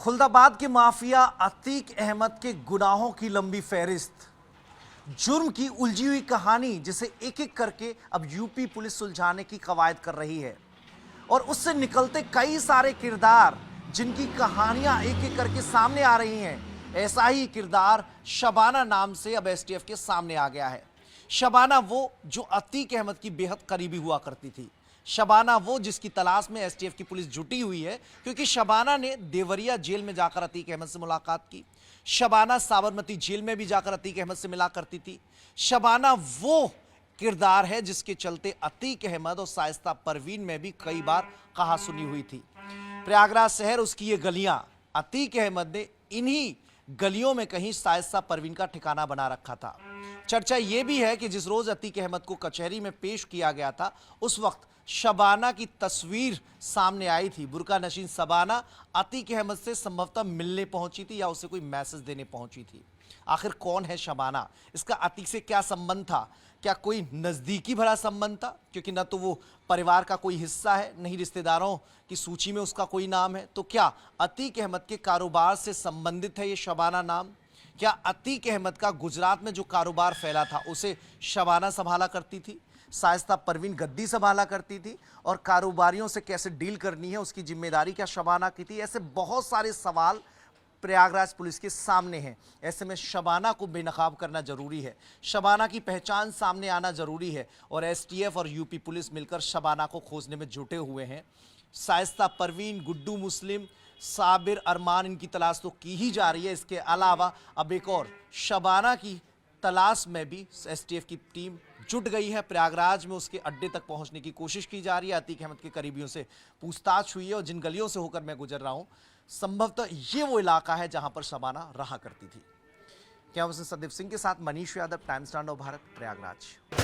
खुलदाबाद के माफिया अतीक अहमद के गुनाहों की लंबी फहरिस्त, जुर्म की उलझी हुई कहानी जिसे एक एक करके अब यूपी पुलिस सुलझाने की कवायद कर रही है और उससे निकलते कई सारे किरदार जिनकी कहानियां एक एक करके सामने आ रही हैं। ऐसा ही किरदार शबाना नाम से अब एसटीएफ के सामने आ गया है। शबाना वो जो अतीक अहमद की बेहद करीबी हुआ करती थी। शबाना वो जिसकी तलाश में एसटीएफ की पुलिस जुटी हुई है, क्योंकि शबाना ने देवरिया जेल में जाकर अतीक अहमद से मुलाकात की। शबाना साबरमती जेल में भी जाकर अतीक अहमद से मिला करती थी। शबाना वो किरदार है जिसके चलते अतीक अहमद और शाइस्ता परवीन में भी कई बार कहा सुनी हुई थी। प्रयागराज शहर, उसकी ये गलियां, अतीक अहमद ने इन्हीं गलियों में कहीं शाइस्ता परवीन का ठिकाना बना रखा था। चर्चा यह भी है कि जिस रोज अतीक अहमद को कचहरी में पेश किया गया था, उस वक्त शबाना की तस्वीर सामने आई थी। बुर्का नशीन शबाना अतीक अहमद से संभवतः मिलने पहुंची थी या उसे कोई मैसेज देने पहुंची थी। आखिर कौन है शबाना? इसका अतीक से क्या संबंध था? क्या कोई नजदीकी भरा संबंध था? क्योंकि न तो वो परिवार का कोई हिस्सा है, नहीं रिश्तेदारों की सूची में उसका कोई नाम है। तो क्या अतीक अहमद के कारोबार से संबंधित है ये शबाना नाम? क्या अतीक अहमद का गुजरात में जो कारोबार फैला था उसे शबाना संभाला करती थी? शाइस्ता परवीन गद्दी संभाला करती थी? और कारोबारियों से कैसे डील करनी है उसकी जिम्मेदारी क्या शबाना की थी? ऐसे बहुत सारे सवाल प्रयागराज पुलिस के सामने हैं। ऐसे में शबाना को बेनकाब करना जरूरी है, शबाना की पहचान सामने आना जरूरी है और एसटीएफ और यूपी पुलिस मिलकर शबाना को खोजने में जुटे हुए हैं। शाइस्ता परवीन, गुड्डू मुस्लिम, साबिर, अरमान, इनकी तलाश तो की ही जा रही है। इसके अलावा अब एक और शबाना की तलाश में भी एसटीएफ की टीम जुट गई है। प्रयागराज में उसके अड्डे तक पहुंचने की कोशिश की जा रही है। अतीक अहमद के करीबियों से पूछताछ हुई है और जिन गलियों से होकर मैं गुजर रहा हूं, संभवतः ये वो इलाका है जहां पर शबाना रहा करती थी। कैमरा पर्सन संदीप सिंह के साथ Manish Yadav, times stand of Bharat, Prayagraj.